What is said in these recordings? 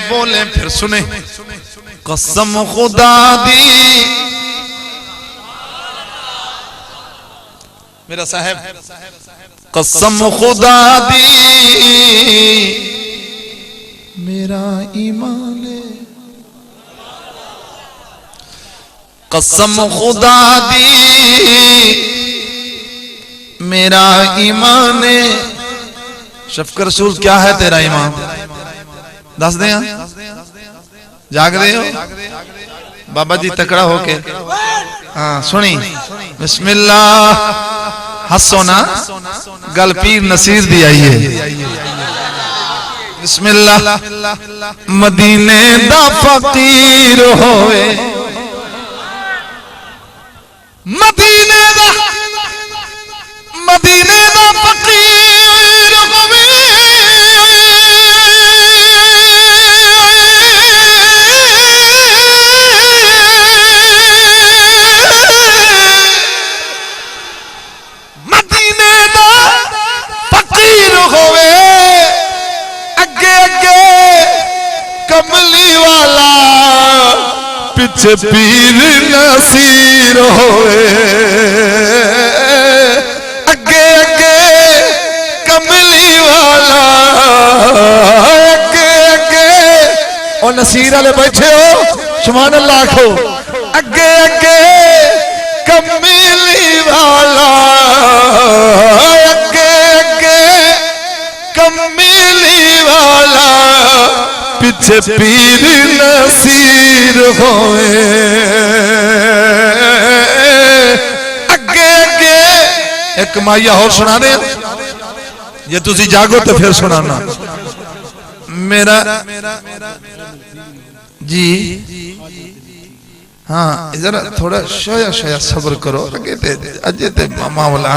बोले फिर सुने। कसम खुदा दी, मेरा साहब, कसम खुदा दी मेरा ईमान है, कसम खुदा दी मेरा ईमान है। शफ़क़त रसूल क्या है तेरा ईमान? दस दे, जाग रहे हो बाबा जी तकड़ा होके? हाँ सुनी, बिस्मिल्लाह, हंसो ना, गल पीर नसीर दी आई है। बिस्मिल्लाह, मदीने दा फकीर होए, मदीने दा फकीर होवे, मदीने दा फकीर होवे, अगे अगे कमली वाला, पीछे पीर नसीर होए, अगे अगे कमली वाला, अगे अगे और नसीर वाले बैठे हो, सुभान अल्लाह आखो, अगे अगे कमली वाला, अगे अगे कमली वाला, पीछे पीर नसीर होए, अगे अगे। एक माइया और सुना दे, ये तुसी जागो तो फिर सुनाना। मेरा जी हाँ, जरा थोड़ा शोया शोया सब्र करो, अगे ते अजे ते मामला।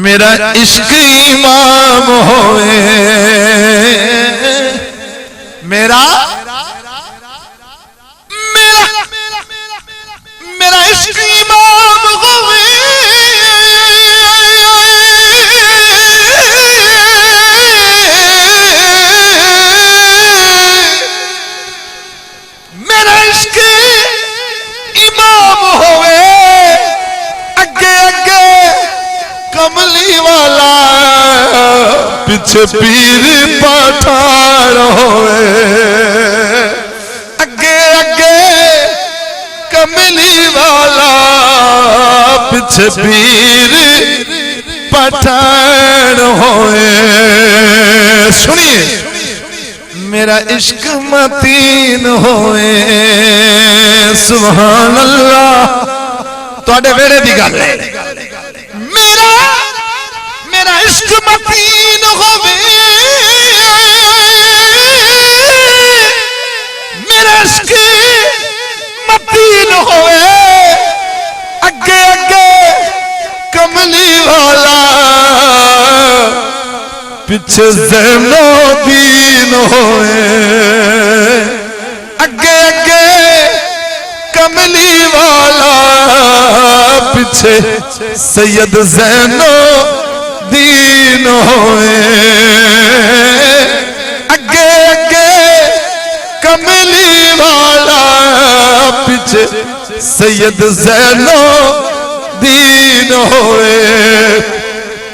मेरा इश्क इमाम होए, मेरा इश्क इमाम होवे, मेरा इश्क इमाम होवे, अगे अगे कमली वाला, पीछे पीर पठान होए, अगे अगे कमली वाला, पीछे पीर पठान होए। सुनिए, मेरा इश्क मतीन होए, सुभान अल्लाह, तुहाडे वेड़े दी गल है। मेरा इश्क मतीन होवे, मेरा इश्क मतीन होवे, अगे अगे कमली वाला, पीछे ज़ैनो दीन होए, अगे अगे कमली वाला, पीछे सैयद ज़ैनो दीन होए, अगे अगे कमली वाला, पीछे सैयद ज़ैनो दीन होए।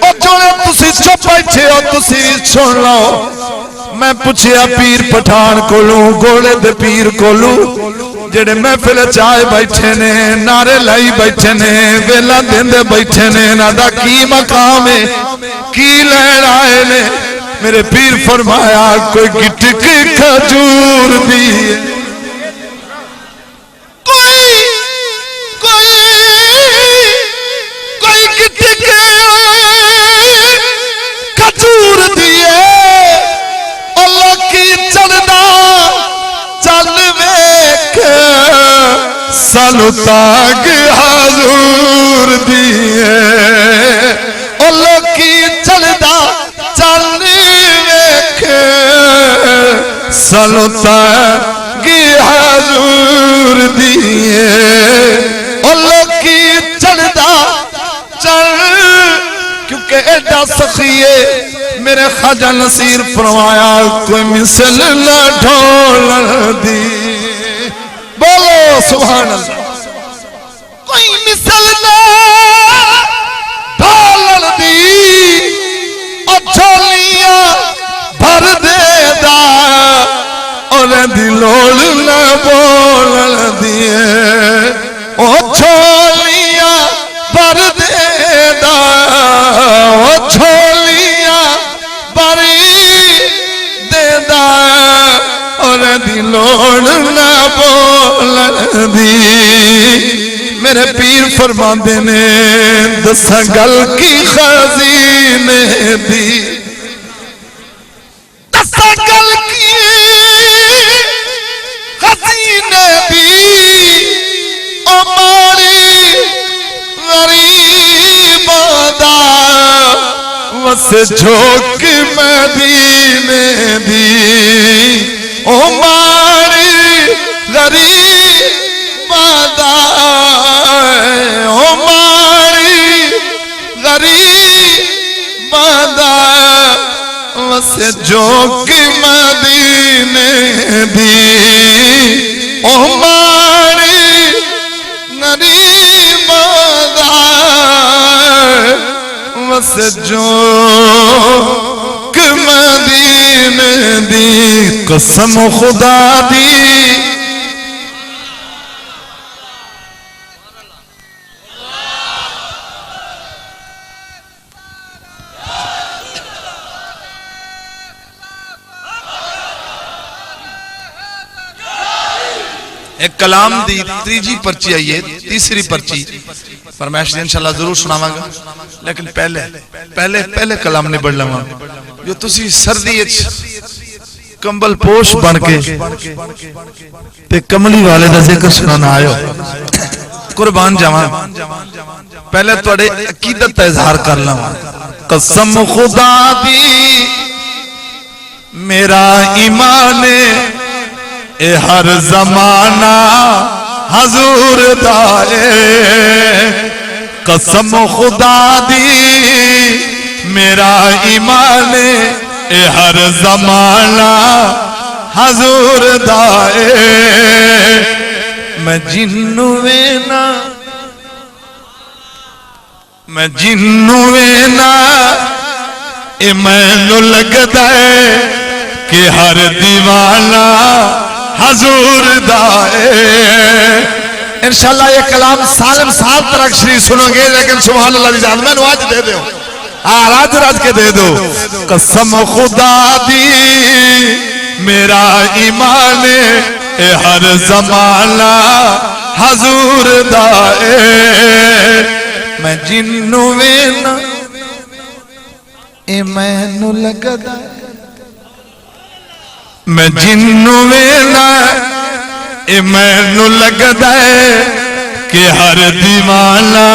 और जोड़े तुसी चुप बैठे हो, तुसी सुन लो। मैं पूछया पीर पठान कोलू, गोले दे पीर कोलू, जेड़े महफिल चाय बैठे ने, नारे लाई बैठे ने, वेला देंदे बैठे ने, इन्हां दा की मकाम है, की लैण आए ने? मेरे पीर फरमाया, कोई गिटक खजूर दी, कोई गिटक खजूर दिए, अल्लाह की चलदा चल वेख, सानू ताग हजूर दिए, अल्लाह की चलदा चल वेख, सानू ताग हजूर दिए, अल्लाह की चलदा चल, क्योंकि एडा सखिए मेरे ख्वाजा नसीर फरमाया कोई मिसल ना ढोल दी। बोलो सुभान अल्लाह। कोई मिसल ना ढोल दी और झोलियां भर देदा और दी लोड़ ना बोल दिए ओ झोलियां भर देदा ओ झोलियां भर देदा और दी लोड़ ना बोल दी। मेरे पीर फरमाते ने दसा गल की खजीने दी। दसा गल की खजीने दी ओ मारी गरीब दा वस झोंक मदीने दी ओ मारी गरीब दा ओ मारी गरीब दा वस झोंक मदीने दी ओ मारी गरीब दा वस झोंक मदीने दी। कसम खुदा दी एक कलाम दी तीजी पर्ची आई है, तीसरी पर्ची फरमाइश इंशाल्लाह जरूर सुनावांगा, लेकिन पहले पहले पहले कलाम निबड़ लवां जो तुसी सर्दी कंबल पोश बन के ते कमली वाले दा जिक्र सुनाना आयो। कुर्बान जावां पहले तुहाडे अकीदत दा इजहार कर लवां। कसम खुदा दी मेरा ईमान ए हर जमाना हजूर दाए। कसम खुदा दी मेरा ईमान ए हर जमाना हजूर दाए। मैं जिन्नू वेना ए मैनू लगदा है कि हर दीवाना हजूर दाए। इंशाल्लाह ये कलाम सालम साल तक शरीफ सुनोगे, लेकिन सुभान अल्लाह दी जान मैनू आज दे दो, राज राज के दे दो। कसम खुदा दी मेरा ईमान ए हर जमाना हजूर दाए। मैं जिन्नू वेना ए मैनू लगदा, मैं जिन्नू वेना ए मैनू लगदा है कि हर दीवाना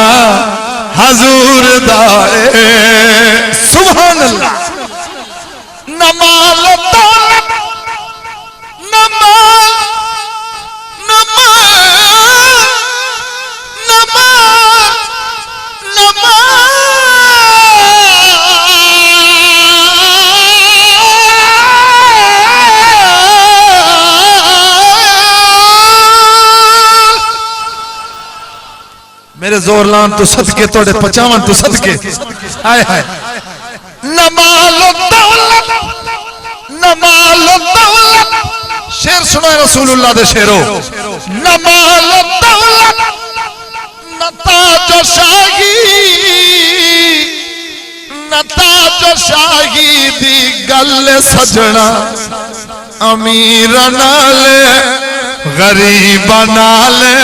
हजूर दाए। सुभान अल्लाह। नमाल दौलत नमाल मेरे जोर लान तो सदके तोड़े पचावन तो सदके हाय हाय। नमाल दौलत शेर सुनो रसूलुल्लाह दे शेरो। नमाल दौलत नताज शाही दी गल सजना अमीर नाले गरीब नाले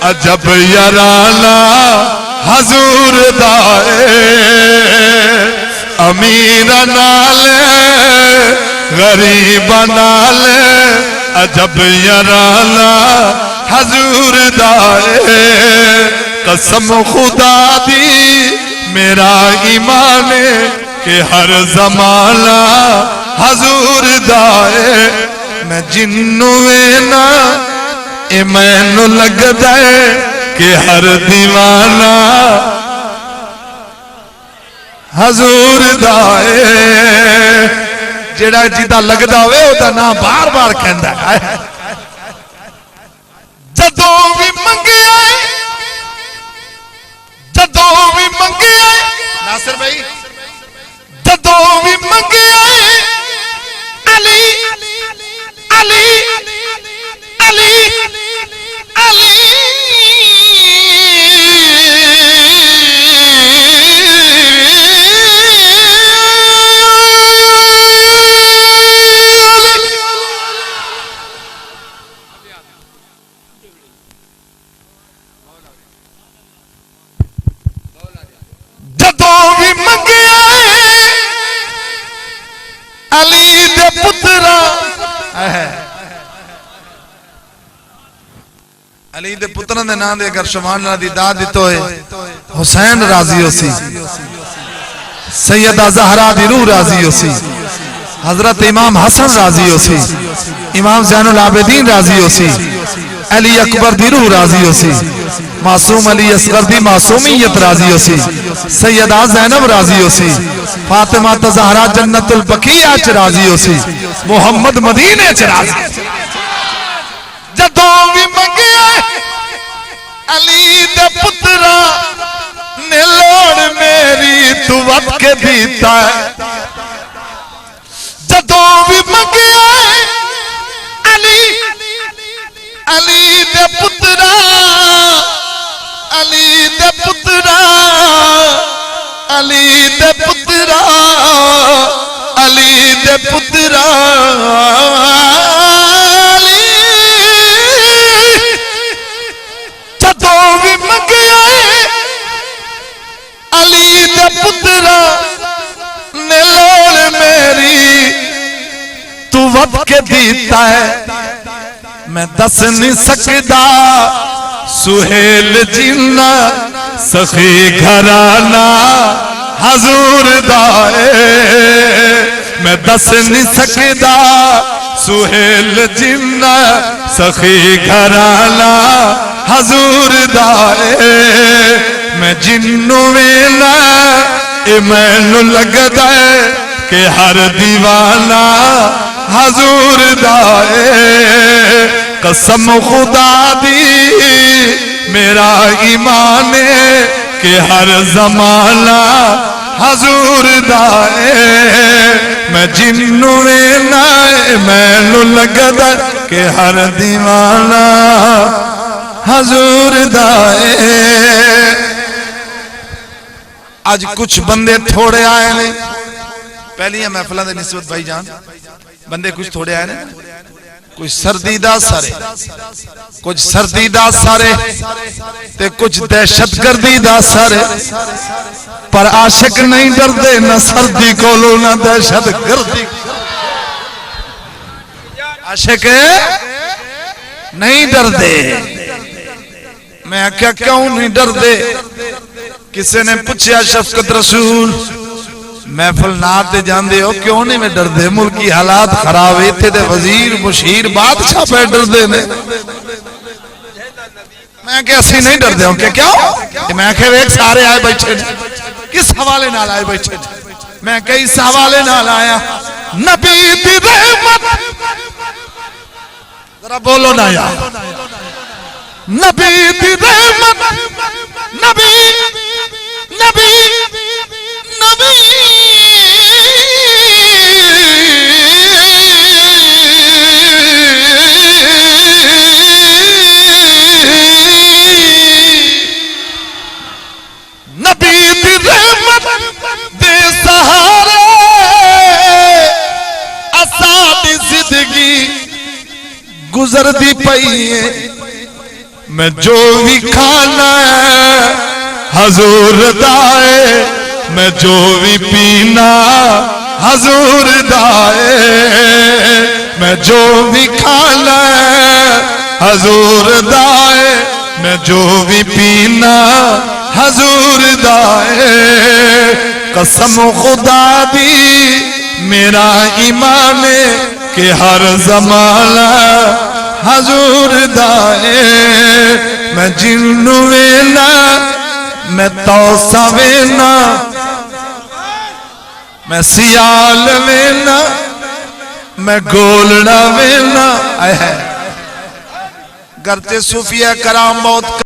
अजब याराना हजूर दाए। अमीर नाले गरीब नाले अजब याराना हजूर दाए। कसम खुदा दी मेरा ईमान के हर जमाना हजूर दाए। मैं जिन्नू वेना ए मैनू लगदा है कि हर दीवाना हजूर दाए जेड़ा जिदा लगदा होवे ओदा नाम बार बार कहंदा है जदों भी मंगिया नासिर भाई जदों भी मंगिया अली अली अली अली अली दे पुत्रा अली दे पुत्रा दे नाम दे अगर शमान दी दाद दितो है हुसैन राजी होसी सैयदा ज़हरा दी रूह राजी होसी हजरत इमाम हसन राजी होसी इमाम ज़ैनुल आबिदीन राजी होसी अली अकबर दी रूह राजी होसी मासूम अली असगर दी मासूमियत राजी होसी सैयदा ज़ैनब राजी होसी फातिमा ज़हरा जन्नतुल बकीया च राजी होसी मुहम्मद मदीने च राजी जदों भी मंगिया अली दे पुत्रा ने लोड़ मेरी तू वत के दीता जदों भी मंगिया अली अली दे पुत्रा अली दे पुत्रा अली दे पुत्रा अली दे पुत्रा जदों भी मंगिया अली दे पुत्रा ने लोड़ मेरी तू वत के दीता है मैं दस नहीं सकदा सुहेल जिन्ना सखी घराना हजूर दाए मैं दस नहीं सकदा सुहेल जिन्ना सखी घराना हजूर दाए मैं जिन्नू वेला ए मैनू लगदा है कि हर दीवाना हजूर दाए कसम खुदा दी मेरा ईमान कि हर जमाना हजूर दाए मैं जिन्नू वेला मैनू लगदा कि हर दीवाना हजूर दाए। आज कुछ बंदे थोड़े आए ने पहलिया महफिलों की निस्बत भाई जान बंदे कुछ थोड़े आए ने कुछ सर्दी दा सारे कुछ सर्दी दा सारे ते कुछ दहशतगर्दी दा सारे पर आशिक नहीं डरदे न सर्दी कोलों न दहशतगर्दी आशिक नहीं डरदे। मैं क्या क्यों नहीं डरदे किसी ने पूछा शफकत रसूल महफिल नाते जाते हो क्यों नहीं मैं डरदे मुल्की हालात खराब इत्थे दे वजीर मुशीर बादशाह पे डरदे ने मैं क्या असी नहीं डरदे हो क्या क्यों मैं क्या वेख सारे आए बैठे ने किस हवाले नाल आए बैठे ने मैं कई इस हवाले नाल आया नबी दी रहमत जरा बोलो ना यार नबी दी रहमत नबी नबी नबी नबी दी रहमत दे सहारे असादी जिंदगी गुजरदी पई है मैं जो भी खाना हजूर दाए मैं जो भी पीना हजूर दाए मैं जो भी खाना हजूर दाए मैं जो भी पीना हजूर दाए कसम खुदा दी मेरा ईमान कि हर जमाना हजूर दाए मैं जिन्नू वेला मैं तौसा वेना मैं सियाल वेना मैं गोलना वेना। घर ते सूफिया कराम बहुत